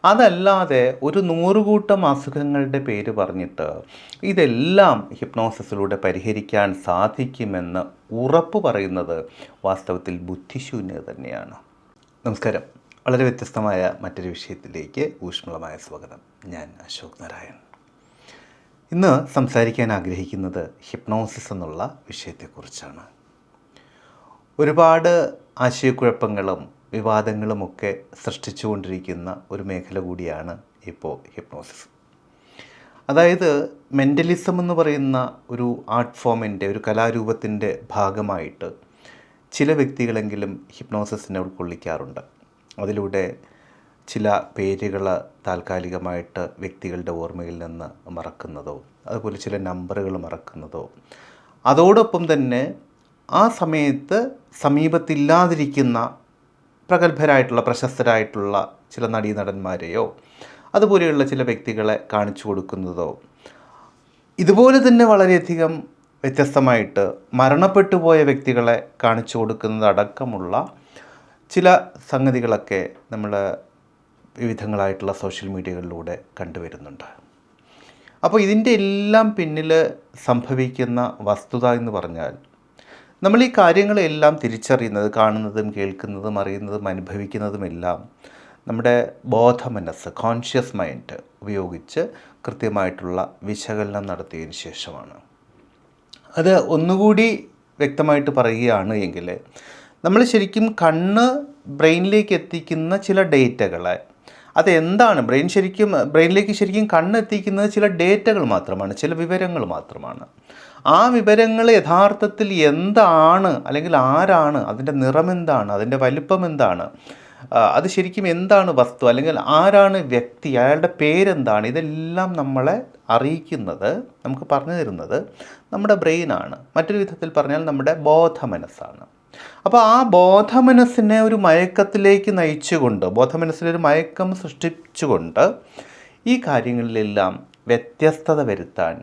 അതല്ലാതെ ഒരു നൂറുകൂട്ടം അസുഖങ്ങളുടെ പേര് പറഞ്ഞിട്ട് ഇതെല്ലാം ഹിപ്നോസിസിലൂടെ പരിഹരിക്കാൻ സാധിക്കുമെന്ന് ഉറപ്പ് പറയുന്നത് വാസ്തവത്തിൽ ബുദ്ധിശൂന്യത തന്നെയാണ്. നമസ്കാരം. വളരെ വ്യത്യസ്തമായ മറ്റൊരു വിഷയത്തിലേക്ക് ഊഷ്മളമായ സ്വാഗതം. ഞാൻ അശോക് നാരായൺ. ഇന്ന് സംസാരിക്കാൻ ആഗ്രഹിക്കുന്നത് ഹിപ്നോസിസ് എന്നുള്ള വിഷയത്തെക്കുറിച്ചാണ്. ഒരുപാട് ആശയക്കുഴപ്പങ്ങളും വിവാദങ്ങളുമൊക്കെ സൃഷ്ടിച്ചുകൊണ്ടിരിക്കുന്ന ഒരു മേഖല കൂടിയാണ് ഇപ്പോൾ ഹിപ്നോസിസ്. അതായത് മെൻ്റലിസം എന്ന് പറയുന്ന ഒരു ആർട്ട് ഫോമിൻ്റെ, ഒരു കലാരൂപത്തിൻ്റെ ഭാഗമായിട്ട് ചില വ്യക്തികളെങ്കിലും ഹിപ്നോസിസിനെ ഉൾക്കൊള്ളിക്കാറുണ്ട്. അതിലൂടെ ചില പേരുകൾ താൽക്കാലികമായിട്ട് വ്യക്തികളുടെ ഓർമ്മയിൽ നിന്ന് മറക്കുന്നതോ, അതുപോലെ ചില നമ്പറുകൾ മറക്കുന്നതോ, അതോടൊപ്പം തന്നെ ആ സമയത്ത് സമീപത്തില്ലാതിരിക്കുന്ന പ്രഗത്ഭരായിട്ടുള്ള പ്രശസ്തരായിട്ടുള്ള ചില നടീനടന്മാരെയോ അതുപോലെയുള്ള ചില വ്യക്തികളെ കാണിച്ചു കൊടുക്കുന്നതോ, ഇതുപോലെ തന്നെ വളരെയധികം വ്യത്യസ്തമായിട്ട് മരണപ്പെട്ടു പോയ വ്യക്തികളെ കാണിച്ചു കൊടുക്കുന്നതടക്കമുള്ള ചില സംഗതികളൊക്കെ നമ്മൾ വിവിധങ്ങളായിട്ടുള്ള സോഷ്യൽ മീഡിയകളിലൂടെ കണ്ടുവരുന്നുണ്ട്. അപ്പോൾ ഇതിൻ്റെ എല്ലാം പിന്നിൽ സംഭവിക്കുന്ന വസ്തുത എന്ന് പറഞ്ഞാൽ, നമ്മൾ ഈ കാര്യങ്ങളെല്ലാം തിരിച്ചറിയുന്നത്, കാണുന്നതും കേൾക്കുന്നതും അറിയുന്നതും അനുഭവിക്കുന്നതുമെല്ലാം നമ്മുടെ ബോധമനസ്സ്, കോൺഷ്യസ് മൈൻഡ് ഉപയോഗിച്ച് കൃത്യമായിട്ടുള്ള വിശകലനം നടത്തിയതിന് ശേഷമാണ്. അത് ഒന്നുകൂടി വ്യക്തമായിട്ട് പറയുകയാണ് എങ്കിൽ, നമ്മൾ ശരിക്കും കണ്ണ് ബ്രെയിനിലേക്ക് എത്തിക്കുന്ന ചില ഡേറ്റകളെ, അതെന്താണ് ബ്രെയിനിലേക്ക് ശരിക്കും കണ്ണെത്തിക്കുന്നത് ചില ഡേറ്റകൾ മാത്രമാണ്, ചില വിവരങ്ങൾ മാത്രമാണ്. ആ വിവരങ്ങൾ യഥാർത്ഥത്തിൽ എന്താണ്, അല്ലെങ്കിൽ ആരാണ്, അതിൻ്റെ നിറം എന്താണ്, അതിൻ്റെ വലിപ്പം എന്താണ്, അത് ശരിക്കും എന്താണ് വസ്തു, അല്ലെങ്കിൽ ആരാണ് വ്യക്തി, അയാളുടെ പേരെന്താണ്, ഇതെല്ലാം നമ്മളെ അറിയിക്കുന്നത്, നമുക്ക് പറഞ്ഞു തരുന്നത് നമ്മുടെ ബ്രെയിനാണ്. മറ്റൊരു വിധത്തിൽ പറഞ്ഞാൽ നമ്മുടെ ബോധമനസ്സാണ്. അപ്പോൾ ആ ബോധമനസ്സിനെ ഒരു മയക്കത്തിലേക്ക് നയിച്ചുകൊണ്ട്, ബോധമനസ്സിലൊരു മയക്കം സൃഷ്ടിച്ചുകൊണ്ട് ഈ കാര്യങ്ങളിലെല്ലാം വ്യത്യസ്തത വരുത്താൻ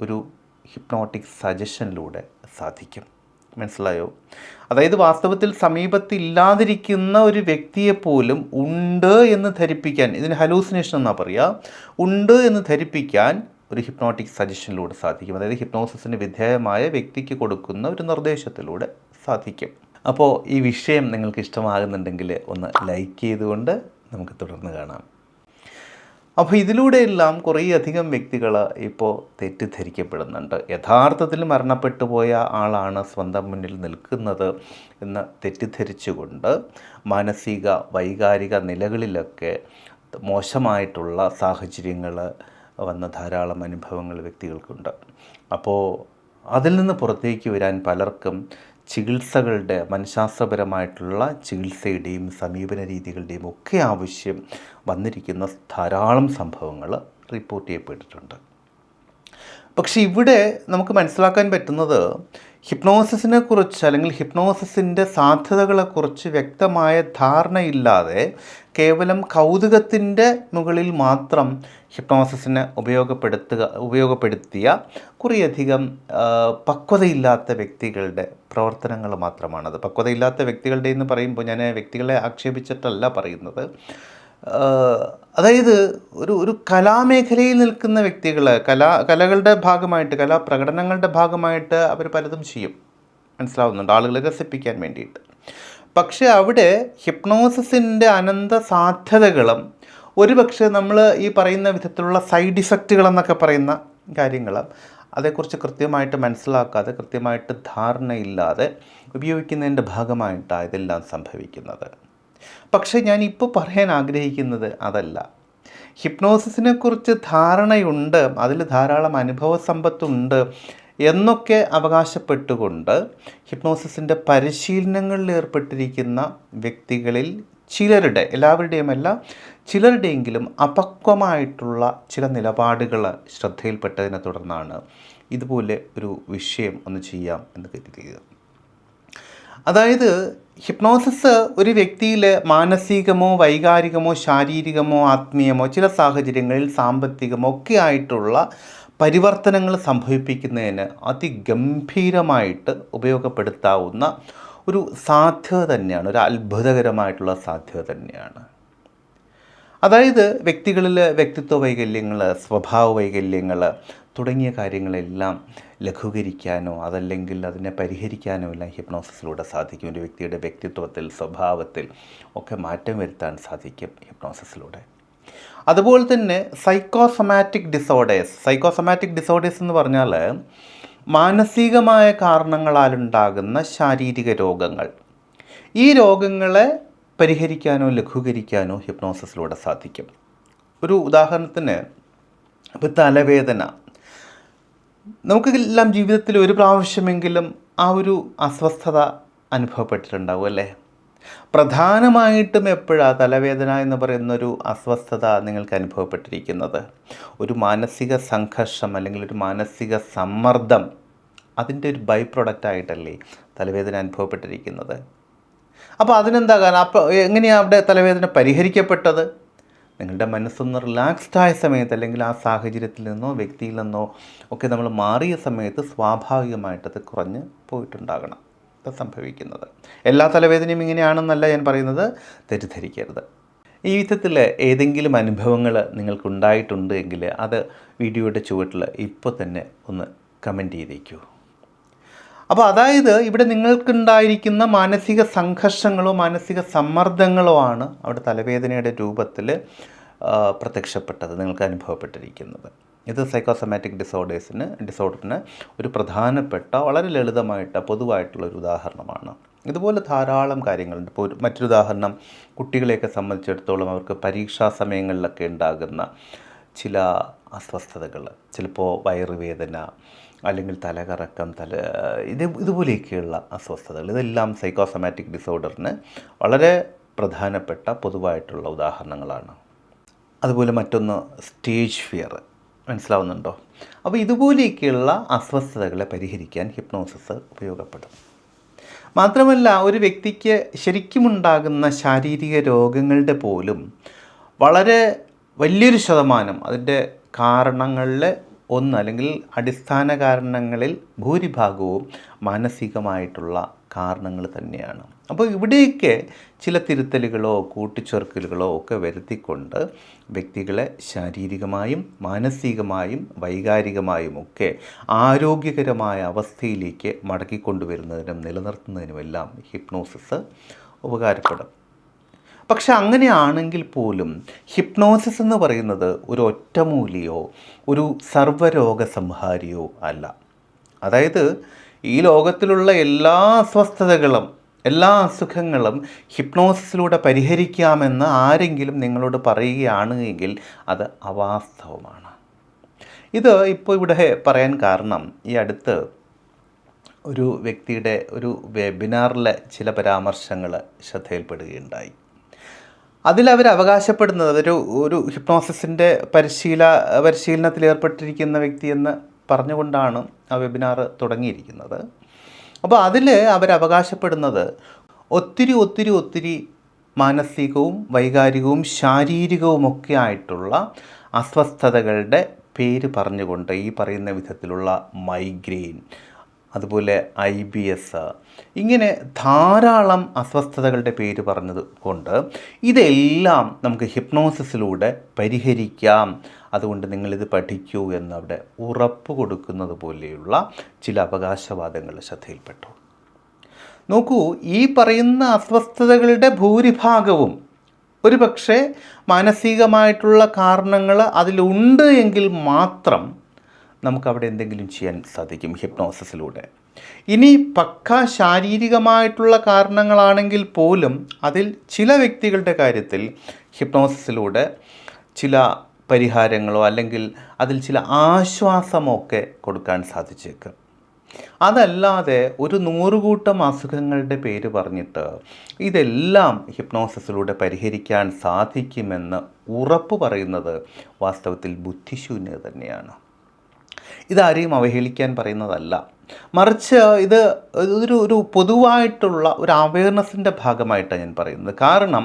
ഒരു ഹിപ്നോട്ടിക് സജഷനിലൂടെ സാധിക്കും. മനസ്സിലായോ? അതായത് വാസ്തവത്തിൽ സമീപത്തില്ലാതിരിക്കുന്ന ഒരു വ്യക്തിയെപ്പോലും ഉണ്ട് എന്ന് ധരിപ്പിക്കാൻ, ഇതിന് ഹലൂസിനേഷൻ എന്നാണ് പറയുക, ഉണ്ട് എന്ന് ധരിപ്പിക്കാൻ ഒരു ഹിപ്നോട്ടിക് സജഷനിലൂടെ സാധിക്കും. അതായത് ഹിപ്നോസിസിന് വിധേയമായ വ്യക്തിക്ക് കൊടുക്കുന്ന ഒരു നിർദ്ദേശത്തിലൂടെ സാധിക്കും. അപ്പോൾ ഈ വിഷയം നിങ്ങൾക്ക് ഇഷ്ടമാകുന്നുണ്ടെങ്കിൽ ഒന്ന് ലൈക്ക് ചെയ്തുകൊണ്ട് നമുക്ക് തുടർന്ന് കാണാം. അപ്പോൾ ഇതിലൂടെയെല്ലാം കുറേയധികം വ്യക്തികൾ ഇപ്പോൾ തെറ്റിദ്ധരിക്കപ്പെടുന്നുണ്ട്. യഥാർത്ഥത്തിൽ മരണപ്പെട്ടു പോയ ആളാണ് സ്വന്തം മുന്നിൽ നിൽക്കുന്നത് എന്ന് തെറ്റിദ്ധരിച്ചുകൊണ്ട് മാനസിക വൈകാരിക നിലകളിലൊക്കെ മോശമായിട്ടുള്ള സാഹചര്യങ്ങൾ വന്ന ധാരാളം അനുഭവങ്ങൾ വ്യക്തികൾക്കുണ്ട്. അപ്പോൾ അതിൽ നിന്ന് പുറത്തേക്ക് വരാൻ പലർക്കും ചികിത്സകളുടെ, മനഃശാസ്ത്രപരമായിട്ടുള്ള ചികിത്സയുടെയും സമീപന രീതികളുടെയും ഒക്കെ ആവശ്യം വന്നിരിക്കുന്ന ധാരാളം സംഭവങ്ങൾ റിപ്പോർട്ട് ചെയ്യപ്പെട്ടിട്ടുണ്ട്. പക്ഷേ ഇവിടെ നമുക്ക് മനസ്സിലാക്കാൻ പറ്റുന്നത്, ഹിപ്നോസിസിനെ കുറിച്ച് അല്ലെങ്കിൽ ഹിപ്നോസിസിൻ്റെ സാധ്യതകളെക്കുറിച്ച് വ്യക്തമായ ധാരണയില്ലാതെ കേവലം കൗതുകത്തിൻ്റെ മുകളിൽ മാത്രം ഹിപ്നോസിസിനെ ഉപയോഗപ്പെടുത്തിയ കുറേയധികം പക്വതയില്ലാത്ത വ്യക്തികളുടെ പ്രവർത്തനങ്ങൾ മാത്രമാണത്. പക്വതയില്ലാത്ത വ്യക്തികളുടെ എന്ന് പറയുമ്പോൾ ഞാൻ വ്യക്തികളെ ആക്ഷേപിച്ചിട്ടല്ല പറയുന്നത്. അതായത് ഒരു കലാമേഖലയിൽ നിൽക്കുന്ന വ്യക്തികൾ, കലകളുടെ ഭാഗമായിട്ട്, കലാപ്രകടനങ്ങളുടെ ഭാഗമായിട്ട് അവർ പലതും ചെയ്യും, മനസ്സിലാവുന്നുണ്ട്, ആളുകളെ രസിപ്പിക്കാൻ വേണ്ടിയിട്ട്. പക്ഷേ അവിടെ ഹിപ്നോസിസിൻ്റെ അനന്ത സാധ്യതകളും ഒരുപക്ഷെ നമ്മൾ ഈ പറയുന്ന വിധത്തിലുള്ള സൈഡ് ഇഫക്റ്റുകളെന്നൊക്കെ പറയുന്ന കാര്യങ്ങൾ, അതേക്കുറിച്ച് കൃത്യമായിട്ട് മനസ്സിലാക്കാതെ, കൃത്യമായിട്ട് ധാരണയില്ലാതെ ഉപയോഗിക്കുന്നതിൻ്റെ ഭാഗമായിട്ടാണ് ഇതെല്ലാം സംഭവിക്കുന്നത്. പക്ഷേ ഞാനിപ്പോൾ പറയാൻ ആഗ്രഹിക്കുന്നത് അതല്ല. ഹിപ്നോസിസിനെക്കുറിച്ച് ധാരണയുണ്ട്, അതിൽ ധാരാളം അനുഭവ സമ്പത്തുണ്ട് എന്നൊക്കെ അവകാശപ്പെട്ടുകൊണ്ട് ഹിപ്നോസിസിൻ്റെ പരിശീലനങ്ങളിൽ ഏർപ്പെട്ടിരിക്കുന്ന വ്യക്തികളിൽ ചിലരുടെ, എല്ലാവരുടെയുമല്ല, ചിലരുടെയെങ്കിലും അപക്വമായിട്ടുള്ള ചില നിലപാടുകൾ ശ്രദ്ധയിൽപ്പെട്ടതിനെ തുടർന്നാണ് ഇതുപോലെ ഒരു വിഷയം ഒന്ന് ചെയ്യാം എന്ന് കരുതിയത്. അതായത് ഹിപ്നോസിസ് ഒരു വ്യക്തിയിൽ മാനസികമോ വൈകാരികമോ ശാരീരികമോ ആത്മീയമോ ചില സാഹചര്യങ്ങളിൽ സാമ്പത്തികമോ ഒക്കെ ആയിട്ടുള്ള പരിവർത്തനങ്ങൾ സംഭവിപ്പിക്കുന്നതിന് അതിഗംഭീരമായിട്ട് ഉപയോഗപ്പെടുത്താവുന്ന ഒരു സാധ്യത തന്നെയാണ്, ഒരു അത്ഭുതകരമായിട്ടുള്ള സാധ്യത തന്നെയാണ്. അതായത് വ്യക്തികളിൽ വ്യക്തിത്വ വൈകല്യങ്ങൾ, സ്വഭാവ വൈകല്യങ്ങൾ തുടങ്ങിയ കാര്യങ്ങളെല്ലാം ലഘൂകരിക്കാനോ അതല്ലെങ്കിൽ അതിനെ പരിഹരിക്കാനോ എല്ലാം ഹിപ്നോസിസിലൂടെ സാധിക്കും. ഒരു വ്യക്തിയുടെ വ്യക്തിത്വത്തിൽ, സ്വഭാവത്തിൽ ഒക്കെ മാറ്റം വരുത്താൻ സാധിക്കും ഹിപ്നോസിസിലൂടെ. അതുപോലെ തന്നെ സൈക്കോസൊമാറ്റിക് ഡിസോർഡേഴ്സ് എന്ന് പറഞ്ഞാൽ മാനസികമായ കാരണങ്ങളാലുണ്ടാകുന്ന ശാരീരിക രോഗങ്ങൾ. ഈ രോഗങ്ങളെ പരിഹരിക്കാനോ ലഘൂകരിക്കാനോ ഹിപ്നോസിസിലൂടെ സാധിക്കും. ഒരു ഉദാഹരണത്തിന് ഇപ്പോൾ തലവേദന, നമുക്കെല്ലാം ജീവിതത്തിൽ ഒരു പ്രാവശ്യമെങ്കിലും ആ ഒരു അസ്വസ്ഥത അനുഭവപ്പെട്ടിട്ടുണ്ടാവും അല്ലേ? പ്രധാനമായിട്ടും എപ്പോഴാണ് തലവേദന എന്ന് പറയുന്നൊരു അസ്വസ്ഥത നിങ്ങൾക്ക് അനുഭവപ്പെട്ടിരിക്കുന്നത്? ഒരു മാനസിക സംഘർഷം അല്ലെങ്കിൽ ഒരു മാനസിക സമ്മർദ്ദം, അതിൻ്റെ ഒരു ബൈ പ്രൊഡക്റ്റായിട്ടല്ലേ തലവേദന അനുഭവപ്പെട്ടിരിക്കുന്നത്? അപ്പോൾ അതിനെന്താ കാരണം? അപ്പോൾ എങ്ങനെയാണ് അവിടെ തലവേദന പരിഹരിക്കപ്പെട്ടത്? നിങ്ങളുടെ മനസ്സൊന്ന് റിലാക്സ്ഡ് ആയ സമയത്ത് അല്ലെങ്കിൽ ആ സാഹചര്യത്തിൽ നിന്നോ വ്യക്തിയിൽ നിന്നോ ഒക്കെ നമ്മൾ മാറിയ സമയത്ത് സ്വാഭാവികമായിട്ടത് കുറഞ്ഞ് പോയിട്ടുണ്ടാകണം. അത് സംഭവിക്കുന്നത്. എല്ലാ തലവേദനയും ഇങ്ങനെയാണെന്നല്ല ഞാൻ പറയുന്നത്, തെറ്റിദ്ധരിക്കരുത്. ഈ വിധത്തിൽ ഏതെങ്കിലും അനുഭവങ്ങൾ നിങ്ങൾക്കുണ്ടായിട്ടുണ്ട് എങ്കിൽ അത് വീഡിയോയുടെ ചുവട്ടിൽ ഇപ്പോൾ തന്നെ ഒന്ന് കമൻറ്റ് ചെയ്തേക്കൂ. അപ്പോൾ അതായത് ഇവിടെ നിങ്ങൾക്കുണ്ടായിരിക്കുന്ന മാനസിക സംഘർഷങ്ങളോ മാനസിക സമ്മർദ്ദങ്ങളോ ആണ് അവിടെ തലവേദനയുടെ രൂപത്തിൽ പ്രത്യക്ഷപ്പെട്ടത്, നിങ്ങൾക്ക് അനുഭവപ്പെട്ടിരിക്കുന്നത്. ഇത് സൈക്കോസൊമാറ്റിക് ഡിസോർഡറിന് ഒരു പ്രധാനപ്പെട്ട വളരെ ലളിതമായിട്ട് പൊതുവായിട്ടുള്ളൊരു ഉദാഹരണമാണ്. ഇതുപോലെ ധാരാളം കാര്യങ്ങളുണ്ട്. ഇപ്പോൾ മറ്റൊരു ഉദാഹരണം, കുട്ടികളെയൊക്കെ സംബന്ധിച്ചിടത്തോളം അവർക്ക് പരീക്ഷാ സമയങ്ങളിലൊക്കെ ഉണ്ടാകുന്ന ചില അസ്വസ്ഥതകൾ, ചിലപ്പോൾ വയറുവേദന അല്ലെങ്കിൽ തലകറക്കം, ഇതുപോലെയൊക്കെയുള്ള അസ്വസ്ഥതകൾ, ഇതെല്ലാം സൈക്കോസൊമാറ്റിക് ഡിസോർഡറിന് വളരെ പ്രധാനപ്പെട്ട പൊതുവായിട്ടുള്ള ഉദാഹരണങ്ങളാണ്. അതുപോലെ മറ്റൊന്ന് സ്റ്റേജ് ഫിയർ, മനസ്സിലാവുന്നുണ്ടോ? അപ്പോൾ ഇതുപോലെയൊക്കെയുള്ള അസ്വസ്ഥതകളെ പരിഹരിക്കാൻ ഹിപ്നോസിസ് ഉപയോഗപ്പെടും. മാത്രമല്ല ഒരു വ്യക്തിക്ക് ശരിക്കുമുണ്ടാകുന്ന ശാരീരിക രോഗങ്ങളുടെ പോലും വളരെ വലിയൊരു ശതമാനം അതിൻ്റെ കാരണങ്ങളിൽ അല്ലെങ്കിൽ അടിസ്ഥാന കാരണങ്ങളിൽ ഭൂരിഭാഗവും മാനസികമായിട്ടുള്ള കാരണങ്ങൾ തന്നെയാണ്. അപ്പോൾ ഇവിടെയൊക്കെ ചില തിരുത്തലുകളോ കൂട്ടിച്ചേർക്കലുകളോ ഒക്കെ വരുത്തിക്കൊണ്ട് വ്യക്തികളെ ശാരീരികമായും മാനസികമായും വൈകാരികമായും ഒക്കെ ആരോഗ്യകരമായ അവസ്ഥയിലേക്ക് മടക്കിക്കൊണ്ടുവരുന്നതിനും നിലനിർത്തുന്നതിനുമെല്ലാം ഹിപ്നോസിസ് ഉപകാരപ്പെടും. പക്ഷെ അങ്ങനെയാണെങ്കിൽ പോലും ഹിപ്നോസിസ് എന്ന് പറയുന്നത് ഒരു ഒറ്റമൂലിയോ ഒരു സർവ്വരോഗ സംഹാരിയോ അല്ല. അതായത് ഈ ലോകത്തിലുള്ള എല്ലാ അസ്വസ്ഥതകളും എല്ലാ അസുഖങ്ങളും ഹിപ്നോസിസിലൂടെ പരിഹരിക്കാമെന്ന് ആരെങ്കിലും നിങ്ങളോട് പറയുകയാണ് എങ്കിൽ അത് അവാസ്തവമാണ്. ഇത് ഇപ്പോൾ ഇവിടെ പറയാൻ കാരണം, ഈ അടുത്ത് ഒരു വ്യക്തിയുടെ ഒരു വെബിനാറിലെ ചില പരാമർശങ്ങൾ ശ്രദ്ധയിൽപ്പെടുകയുണ്ടായി. അതിലവർ അവകാശപ്പെടുന്നത് ഒരു ഹിപ്നോസിസിൻ്റെ പരിശീലനത്തിൽ ഏർപ്പെട്ടിരിക്കുന്ന വ്യക്തിയെന്ന് പറഞ്ഞുകൊണ്ടാണ് ആ വെബിനാർ തുടങ്ങിയിരിക്കുന്നത്. അപ്പോൾ അതിൽ അവരവകാശപ്പെടുന്നത് ഒത്തിരി മാനസികവും വൈകാരികവും ശാരീരികവുമൊക്കെ ആയിട്ടുള്ള അസ്വസ്ഥതകളുടെ പേര് പറഞ്ഞുകൊണ്ട് ഈ പറയുന്ന വിധത്തിലുള്ള മൈഗ്രെയിൻ, അതുപോലെ IBS, ഇങ്ങനെ ധാരാളം അസ്വസ്ഥതകളുടെ പേര് പറഞ്ഞത് കൊണ്ട് ഇതെല്ലാം നമുക്ക് ഹിപ്നോസിസിലൂടെ പരിഹരിക്കാം, അതുകൊണ്ട് നിങ്ങളിത് പഠിക്കൂ എന്നവിടെ ഉറപ്പ് കൊടുക്കുന്നത് പോലെയുള്ള ചില അവകാശവാദങ്ങൾ ശ്രദ്ധയിൽപ്പെട്ടു. നോക്കൂ, ഈ പറയുന്ന അസ്വസ്ഥതകളുടെ ഭൂരിഭാഗവും ഒരു പക്ഷേ മാനസികമായിട്ടുള്ള കാരണങ്ങൾ അതിലുണ്ട് എങ്കിൽ മാത്രം നമുക്കവിടെ എന്തെങ്കിലും ചെയ്യാൻ സാധിക്കും ഹിപ്നോസിസിലൂടെ. ഇനി പക്കാ ശാരീരികമായിട്ടുള്ള കാരണങ്ങളാണെങ്കിൽ പോലും അതിൽ ചില വ്യക്തികളുടെ കാര്യത്തിൽ ഹിപ്നോസിസിലൂടെ ചില പരിഹാരങ്ങളോ അല്ലെങ്കിൽ അതിൽ ചില ആശ്വാസമോ ഒക്കെ കൊടുക്കാൻ സാധിച്ചേക്കും. അതല്ലാതെ ഒരു 100 കൂട്ടം അസുഖങ്ങളുടെ പേര് പറഞ്ഞിട്ട് ഇതെല്ലാം ഹിപ്നോസിസിലൂടെ പരിഹരിക്കാൻ സാധിക്കുമെന്ന് ഉറപ്പ് പറയുന്നത് വാസ്തവത്തിൽ ബുദ്ധിശൂന്യത തന്നെയാണ്. ഇതാരെയും അവഹേളിക്കാൻ പറയുന്നതല്ല. മറിച്ച് ഇത് ഒരു പൊതുവായിട്ടുള്ള ഒരു അവയർനെസ്സിൻ്റെ ഭാഗമായിട്ടാണ് ഞാൻ പറയുന്നത്. കാരണം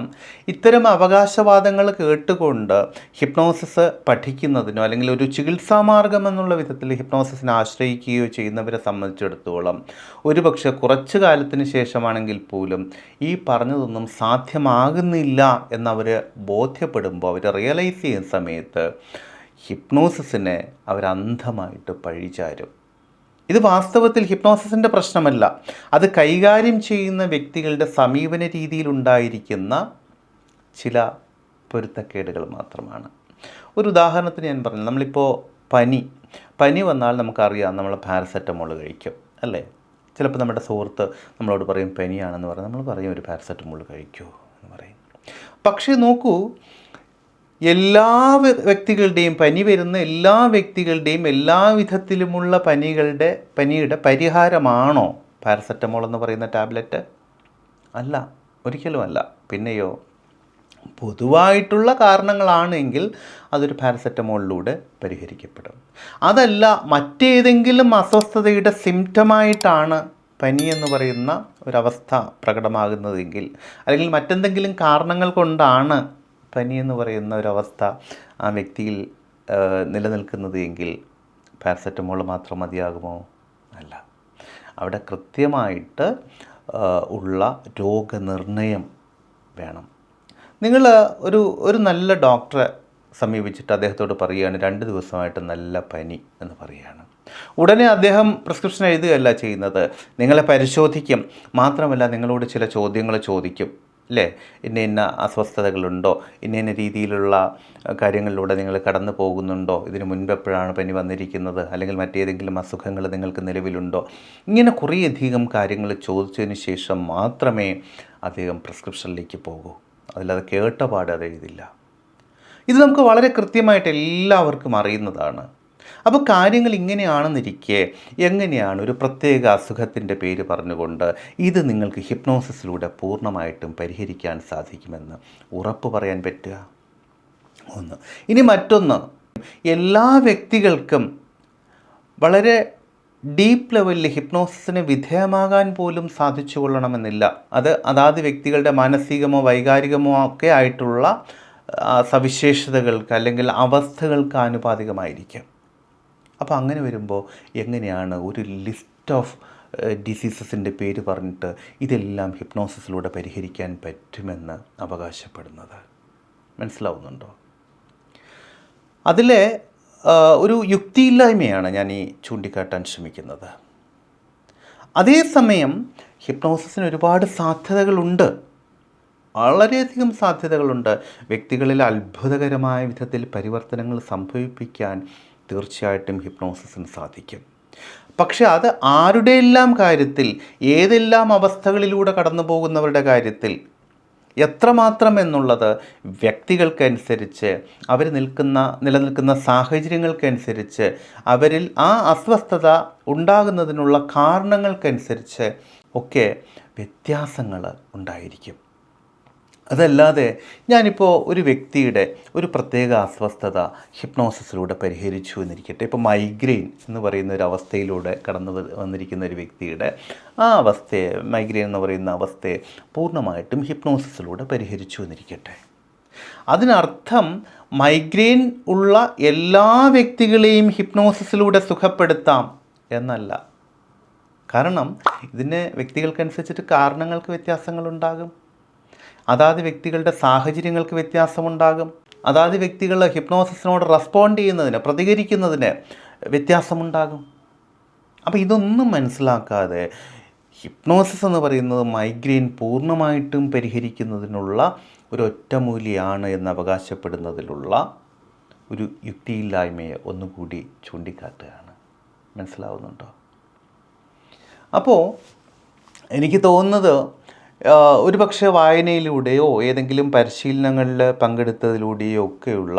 ഇത്തരം അവകാശവാദങ്ങൾ കേട്ടുകൊണ്ട് ഹിപ്നോസിസ് പഠിക്കുന്നതിനോ അല്ലെങ്കിൽ ഒരു ചികിത്സാ മാർഗം എന്നുള്ള വിധത്തിൽ ഹിപ്നോസിസിനെ ആശ്രയിക്കുകയോ ചെയ്യുന്നവരെ സംബന്ധിച്ചിടത്തോളം ഒരുപക്ഷെ കുറച്ചു കാലത്തിന് ശേഷമാണെങ്കിൽ പോലും ഈ പറഞ്ഞതൊന്നും സാധ്യമാകുന്നില്ല എന്നവർ ബോധ്യപ്പെടുമ്പോൾ, അവർ റിയലൈസ് ചെയ്യുന്ന സമയത്ത് ഹിപ്നോസിസിനെ അവരന്ധമായിട്ട് പഴിചാരും. ഇത് വാസ്തവത്തിൽ ഹിപ്നോസിസിൻ്റെ പ്രശ്നമല്ല, അത് കൈകാര്യം ചെയ്യുന്ന വ്യക്തികളുടെ സമീപന രീതിയിലുണ്ടായിരിക്കുന്ന ചില പൊരുത്തക്കേടുകൾ മാത്രമാണ്. ഒരു ഉദാഹരണത്തിന് ഞാൻ പറഞ്ഞു, നമ്മളിപ്പോൾ പനി വന്നാൽ നമുക്കറിയാം നമ്മൾ പാരസെറ്റമോൾ കഴിക്കും അല്ലേ. ചിലപ്പോൾ നമ്മുടെ സുഹൃത്ത് നമ്മളോട് പറയും പനിയാണെന്ന് പറഞ്ഞാൽ നമ്മൾ പറയും ഒരു പാരസെറ്റമോൾ കഴിക്കൂ എന്ന് പറയും. പക്ഷേ നോക്കൂ, എല്ലാ വ്യക്തികളുടെയും പനി വരുന്ന എല്ലാ വ്യക്തികളുടെയും എല്ലാ വിധത്തിലുമുള്ള പനിയുടെ പരിഹാരമാണോ പാരസെറ്റമോൾ എന്ന് പറയുന്ന ടാബ്ലറ്റ്? അല്ല, ഒരിക്കലുമല്ല. പിന്നെയോ, പൊതുവായിട്ടുള്ള കാരണങ്ങളാണെങ്കിൽ അതൊരു പാരസെറ്റമോളിലൂടെ പരിഹരിക്കപ്പെടും. അതല്ല, മറ്റേതെങ്കിലും അസ്വസ്ഥതയുടെ സിംറ്റമായിട്ടാണ് പനി എന്ന് പറയുന്ന ഒരവസ്ഥ പ്രകടമാകുന്നതെങ്കിൽ, അല്ലെങ്കിൽ മറ്റെന്തെങ്കിലും കാരണങ്ങൾ കൊണ്ടാണ് പനി എന്ന് പറയുന്ന ഒരവസ്ഥ ആ വ്യക്തിയിൽ നിലനിൽക്കുന്നത് എങ്കിൽ പാരസെറ്റമോൾ മാത്രം മതിയാകുമോ? അല്ല. അവിടെ കൃത്യമായിട്ട് ഉള്ള രോഗനിർണയം വേണം. നിങ്ങൾ ഒരു നല്ല ഡോക്ടറെ സമീപിച്ചിട്ട് അദ്ദേഹത്തോട് പറയുകയാണ് 2 ദിവസമായിട്ട് നല്ല പനി എന്ന് പറയുകയാണ്. ഉടനെ അദ്ദേഹം പ്രിസ്ക്രിപ്ഷൻ എഴുതുകയല്ല ചെയ്യുന്നത്, നിങ്ങളെ പരിശോധിക്കും. മാത്രമല്ല നിങ്ങളോട് ചില ചോദ്യങ്ങൾ ചോദിക്കും അല്ലേ. ഇന്ന അസ്വസ്ഥതകളുണ്ടോ, ഇന്ന രീതിയിലുള്ള കാര്യങ്ങളിലൂടെ നിങ്ങൾ കടന്നു പോകുന്നുണ്ടോ, ഇതിന് മുൻപ് എപ്പോഴാണ് പനി വന്നിരിക്കുന്നത്, അല്ലെങ്കിൽ മറ്റേതെങ്കിലും അസുഖങ്ങൾ നിങ്ങൾക്ക് നിലവിലുണ്ടോ, ഇങ്ങനെ കുറേയധികം കാര്യങ്ങൾ ചോദിച്ചതിന് ശേഷം മാത്രമേ അദ്ദേഹം പ്രിസ്ക്രിപ്ഷനിലേക്ക് പോകൂ. അതിലത് കേട്ടപാട് അത് എഴുതില്ല. ഇത് നമുക്ക് വളരെ കൃത്യമായിട്ട് എല്ലാവർക്കും അറിയുന്നതാണ്. അപ്പോൾ കാര്യങ്ങൾ ഇങ്ങനെയാണെന്നിരിക്കെ എങ്ങനെയാണ് ഒരു പ്രത്യേക അസുഖത്തിൻ്റെ പേര് പറഞ്ഞുകൊണ്ട് ഇത് നിങ്ങൾക്ക് ഹിപ്നോസിസിലൂടെ പൂർണ്ണമായിട്ടും പരിഹരിക്കാൻ സാധിക്കുമെന്ന് ഉറപ്പ് പറയാൻ പറ്റുക? ഒന്ന്. ഇനി മറ്റൊന്ന്, എല്ലാ വ്യക്തികൾക്കും വളരെ ഡീപ്പ് ലെവലിൽ ഹിപ്നോസിസിന് വിധേയമാകാൻ പോലും സാധിച്ചു കൊള്ളണമെന്നില്ല. അതാത് വ്യക്തികളുടെ മാനസികമോ വൈകാരികമോ ഒക്കെ ആയിട്ടുള്ള സവിശേഷതകൾക്ക് അല്ലെങ്കിൽ അവസ്ഥകൾക്ക് ആനുപാതികമായിരിക്കും. അപ്പോൾ അങ്ങനെ വരുമ്പോൾ എങ്ങനെയാണ് ഒരു ലിസ്റ്റ് ഓഫ് ഡിസീസസിൻ്റെ പേര് പറഞ്ഞിട്ട് ഇതെല്ലാം ഹിപ്നോസിസിലൂടെ പരിഹരിക്കാൻ പറ്റുമെന്ന് അവകാശപ്പെടുന്നത്? മനസ്സിലാവുന്നുണ്ടോ? അതിലെ ഒരു യുക്തിയില്ലായ്മയാണ് ഞാൻ ഈ ചൂണ്ടിക്കാട്ടാൻ ശ്രമിക്കുന്നത്. അതേസമയം ഹിപ്നോസിസിന് ഒരുപാട് സാധ്യതകളുണ്ട്, വളരെയധികം സാധ്യതകളുണ്ട്. വ്യക്തികളിൽ അത്ഭുതകരമായ വിധത്തിൽ പരിവർത്തനങ്ങൾ സംഭവിപ്പിക്കാൻ തീർച്ചയായിട്ടും ഹിപ്നോസിസിന് സാധിക്കും. പക്ഷെ അത് ആരുടെയെല്ലാം കാര്യത്തിൽ, ഏതെല്ലാം അവസ്ഥകളിലൂടെ കടന്നു പോകുന്നവരുടെ കാര്യത്തിൽ എത്രമാത്രം എന്നുള്ളത് വ്യക്തികൾക്കനുസരിച്ച്, അവർ നിലനിൽക്കുന്ന സാഹചര്യങ്ങൾക്കനുസരിച്ച്, അവരിൽ ആ അസ്വസ്ഥത ഉണ്ടാകുന്നതിനുള്ള കാരണങ്ങൾക്കനുസരിച്ച് ഒക്കെ വ്യത്യാസങ്ങൾ ഉണ്ടായിരിക്കും. അതല്ലാതെ ഞാനിപ്പോൾ ഒരു വ്യക്തിയുടെ ഒരു പ്രത്യേക അസ്വസ്ഥത ഹിപ്നോസിസിലൂടെ പരിഹരിച്ചു എന്നിരിക്കട്ടെ. ഇപ്പോൾ മൈഗ്രെയിൻ എന്ന് പറയുന്ന ഒരു അവസ്ഥയിലൂടെ കടന്നു വന്നിരിക്കുന്ന ഒരു വ്യക്തിയുടെ ആ അവസ്ഥയെ, മൈഗ്രെയിൻ എന്ന് പറയുന്ന അവസ്ഥയെ പൂർണ്ണമായിട്ടും ഹിപ്നോസിസിലൂടെ പരിഹരിച്ചു എന്നിരിക്കട്ടെ. അതിനർത്ഥം മൈഗ്രെയിൻ ഉള്ള എല്ലാ വ്യക്തികളെയും ഹിപ്നോസിസിലൂടെ സുഖപ്പെടുത്താം എന്നല്ല. കാരണം ഇതിന് വ്യക്തികൾക്കനുസരിച്ചിട്ട് കാരണങ്ങൾക്ക് വ്യത്യാസങ്ങളുണ്ടാകും, അതാത് വ്യക്തികളുടെ സാഹചര്യങ്ങൾക്ക് വ്യത്യാസമുണ്ടാകും, അതാത് വ്യക്തികൾ ഹിപ്നോസിസിനോട് റെസ്പോണ്ട് ചെയ്യുന്നതിന്, പ്രതികരിക്കുന്നതിന് വ്യത്യാസമുണ്ടാകും. അപ്പോൾ ഇതൊന്നും മനസ്സിലാക്കാതെ ഹിപ്നോസിസ് എന്ന് പറയുന്നത് മൈഗ്രെയിൻ പൂർണ്ണമായിട്ടും പരിഹരിക്കുന്നതിനുള്ള ഒരു ഒറ്റമൂലിയാണ് എന്ന് അവകാശപ്പെടുന്നതിലുള്ള ഒരു യുക്തിയില്ലായ്മയെ ഒന്നുകൂടി ചൂണ്ടിക്കാട്ടുകയാണ്. മനസ്സിലാവുന്നുണ്ടോ? അപ്പോൾ എനിക്ക് തോന്നുന്നത് ഒരു പക്ഷേ വായനയിലൂടെയോ ഏതെങ്കിലും പരിശീലനങ്ങളിൽ പങ്കെടുത്തതിലൂടെയോ ഒക്കെയുള്ള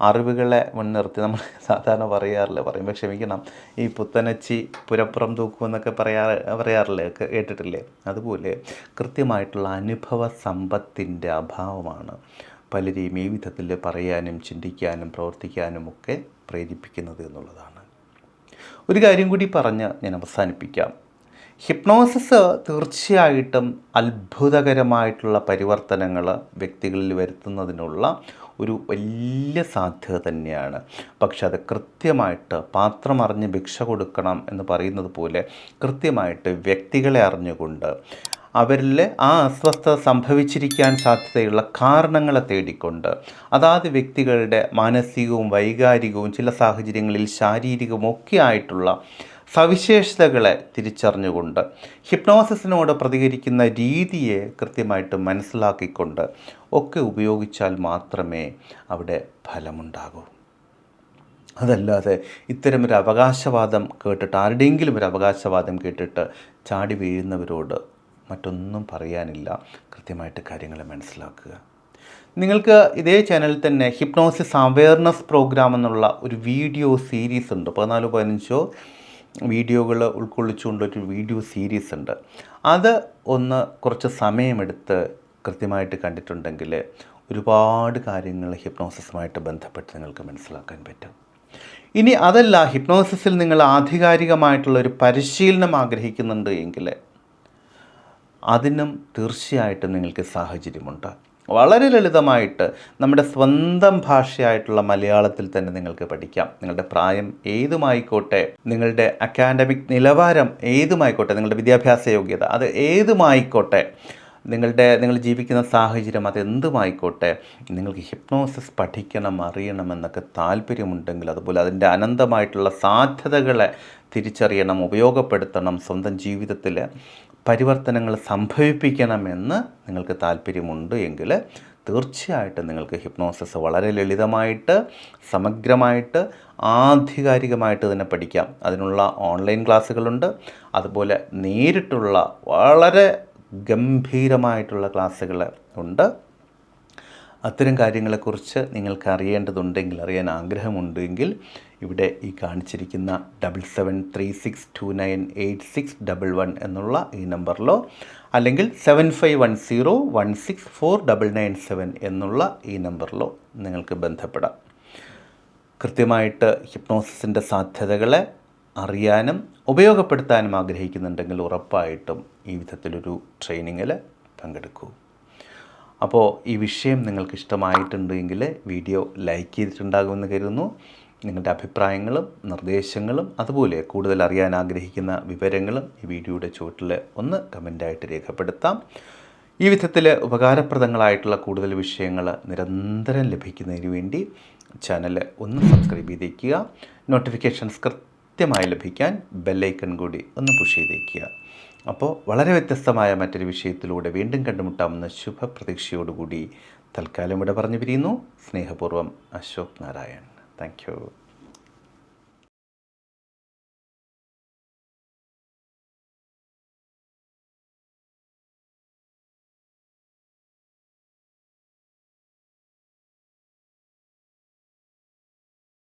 അറിവുകളെ മുൻനിർത്തി, നമ്മൾ സാധാരണ പറയുമ്പോൾ ക്ഷമിക്കണം, ഈ പുത്തനച്ചി പുരപ്പുറം തൂക്കുമെന്നൊക്കെ പറയാറില്ലേ, കേട്ടിട്ടില്ലേ? അതുപോലെ കൃത്യമായിട്ടുള്ള അനുഭവ സമ്പത്തിൻ്റെ അഭാവമാണ് പലരെയും ഈ വിധത്തിൽ പറയാനും ചിന്തിക്കാനും പ്രവർത്തിക്കാനും ഒക്കെ പ്രേരിപ്പിക്കുന്നത് എന്നുള്ളതാണ്. ഒരു കാര്യം കൂടി പറഞ്ഞ് ഞാൻ അവസാനിപ്പിക്കാം. ഹിപ്നോസിസ് തീർച്ചയായിട്ടും അത്ഭുതകരമായിട്ടുള്ള പരിവർത്തനങ്ങൾ വ്യക്തികളിൽ വരുത്തുന്നതിനുള്ള ഒരു വലിയ സാധ്യത തന്നെയാണ്. പക്ഷെ അത് കൃത്യമായിട്ട് പാത്രം അറിഞ്ഞ് ഭിക്ഷ കൊടുക്കണം എന്ന് പറയുന്നത് പോലെ കൃത്യമായിട്ട് വ്യക്തികളെ അറിഞ്ഞുകൊണ്ട് അവരിൽ ആ അസ്വസ്ഥത സംഭവിച്ചിരിക്കാൻ സാധ്യതയുള്ള കാരണങ്ങളെ തേടിക്കൊണ്ട് അതാത് വ്യക്തികളുടെ മാനസികവും വൈകാരികവും ചില സാഹചര്യങ്ങളിൽ ശാരീരികവും ഒക്കെ ആയിട്ടുള്ള സവിശേഷതകളെ തിരിച്ചറിഞ്ഞുകൊണ്ട് ഹിപ്നോസിസിനോട് പ്രതികരിക്കുന്ന രീതിയെ കൃത്യമായിട്ട് മനസ്സിലാക്കിക്കൊണ്ട് ഒക്കെ ഉപയോഗിച്ചാൽ മാത്രമേ അവിടെ ഫലമുണ്ടാകൂ. അതല്ലാതെ ഇത്തരമൊരു അവകാശവാദം കേട്ടിട്ട് ആരുടെയെങ്കിലും ഒരു അവകാശവാദം കേട്ടിട്ട് ചാടി വീഴുന്നവരോട് മറ്റൊന്നും പറയാനില്ല. കൃത്യമായിട്ട് കാര്യങ്ങൾ മനസ്സിലാക്കുക. നിങ്ങൾക്ക് ഇതേ ചാനലിൽ തന്നെ ഹിപ്നോസിസ് അവെയർനെസ് പ്രോഗ്രാം എന്നുള്ള ഒരു വീഡിയോ സീരീസ് ഉണ്ട്. 14-15 വീഡിയോകൾ ഉൾക്കൊള്ളിച്ചുകൊണ്ടൊരു വീഡിയോ സീരീസ് ഉണ്ട്. അത് ഒന്ന് കുറച്ച് സമയമെടുത്ത് കൃത്യമായിട്ട് കണ്ടിട്ടുണ്ടെങ്കിൽ ഒരുപാട് കാര്യങ്ങൾ ഹിപ്നോസിസുമായിട്ട് ബന്ധപ്പെട്ട് നിങ്ങൾക്ക് മനസ്സിലാക്കാൻ പറ്റും. ഇനി അതല്ല, ഹിപ്നോസിസിൽ നിങ്ങൾ ആധികാരികമായിട്ടുള്ളൊരു പരിശീലനം ആഗ്രഹിക്കുന്നുണ്ട് എങ്കിൽ അതിനും തീർച്ചയായിട്ടും നിങ്ങൾക്ക് സാഹചര്യമുണ്ട്. വളരെ ലളിതമായിട്ട് നമ്മുടെ സ്വന്തം ഭാഷയായിട്ടുള്ള മലയാളത്തിൽ തന്നെ നിങ്ങൾക്ക് പഠിക്കാം. നിങ്ങളുടെ പ്രായം ഏതുമായിക്കോട്ടെ, നിങ്ങളുടെ അക്കാഡമിക് നിലവാരം ഏതുമായിക്കോട്ടെ, നിങ്ങളുടെ വിദ്യാഭ്യാസ യോഗ്യത അത് ഏതുമായിക്കോട്ടെ, നിങ്ങൾ ജീവിക്കുന്ന സാഹചര്യം അതെന്തുമായിക്കോട്ടെ, നിങ്ങൾക്ക് ഹിപ്നോസിസ് പഠിക്കണം, അറിയണമെന്നൊക്കെ താല്പര്യമുണ്ടെങ്കിൽ, അതുപോലെ അതിൻ്റെ അനന്തമായിട്ടുള്ള സാധ്യതകളെ തിരിച്ചറിയണം, ഉപയോഗപ്പെടുത്തണം, സ്വന്തം ജീവിതത്തിൽ പരിവർത്തനങ്ങൾ സംഭവിപ്പിക്കണമെന്ന് നിങ്ങൾക്ക് താല്പര്യമുണ്ട് എങ്കിൽ തീർച്ചയായിട്ടും നിങ്ങൾക്ക് ഹിപ്നോസിസ് വളരെ ലളിതമായിട്ട്, സമഗ്രമായിട്ട്, ആധികാരികമായിട്ട് തന്നെ പഠിക്കാം. അതിനുള്ള ഓൺലൈൻ ക്ലാസ്സുകളുണ്ട്. അതുപോലെ നേരിട്ടുള്ള വളരെ ഗംഭീരമായിട്ടുള്ള ക്ലാസ്സുകൾ ഉണ്ട്. അത്തരം കാര്യങ്ങളെക്കുറിച്ച് നിങ്ങൾക്ക് അറിയേണ്ടതുണ്ടെങ്കിൽ, അറിയാൻ ആഗ്രഹമുണ്ടെങ്കിൽ ഇവിടെ ഈ കാണിച്ചിരിക്കുന്ന 7736298611 എന്നുള്ള ഈ നമ്പറിലോ അല്ലെങ്കിൽ 7510164997 എന്നുള്ള ഈ നമ്പറിലോ നിങ്ങൾക്ക് ബന്ധപ്പെടാം. കൃത്യമായിട്ട് ഹിപ്നോസിസിൻ്റെ സാധ്യതകളെ അറിയാനും ഉപയോഗപ്പെടുത്താനും ആഗ്രഹിക്കുന്നുണ്ടെങ്കിൽ ഉറപ്പായിട്ടും ഈ വിധത്തിലൊരു ട്രെയിനിങ്ങിൽ പങ്കെടുക്കൂ. അപ്പോൾ ഈ വിഷയം നിങ്ങൾക്ക് ഇഷ്ടമായിട്ടുണ്ടെങ്കിൽ വീഡിയോ ലൈക്ക് ചെയ്തിട്ടുണ്ടാകുമെന്ന് കരുതുന്നു. നിങ്ങളുടെ അഭിപ്രായങ്ങളും നിർദ്ദേശങ്ങളും അതുപോലെ കൂടുതൽ അറിയാൻ ആഗ്രഹിക്കുന്ന വിവരങ്ങളും ഈ വീഡിയോയുടെ ചുവട്ടിൽ ഒന്ന് കമൻ്റായിട്ട് രേഖപ്പെടുത്താം. ഈ വിധത്തിൽ ഉപകാരപ്രദങ്ങളായിട്ടുള്ള കൂടുതൽ വിഷയങ്ങൾ നിരന്തരം ലഭിക്കുന്നതിന് വേണ്ടി ചാനൽ ഒന്ന് സബ്സ്ക്രൈബ് ചെയ്തേക്കുക. നോട്ടിഫിക്കേഷൻസ് കൃത്യമായി ലഭിക്കാൻ ബെല്ലൈക്കൺ കൂടി ഒന്ന് പുഷ് ചെയ്തേക്കുക. അപ്പോൾ വളരെ വ്യത്യസ്തമായ മറ്റൊരു വിഷയത്തിലൂടെ വീണ്ടും കണ്ടുമുട്ടാമെന്ന ശുഭപ്രതീക്ഷയോടുകൂടി തൽക്കാലം ഇവിടെ പറഞ്ഞു പിരിയുന്നു. സ്നേഹപൂർവ്വം, അശോക് നാരായൺ. Thank you.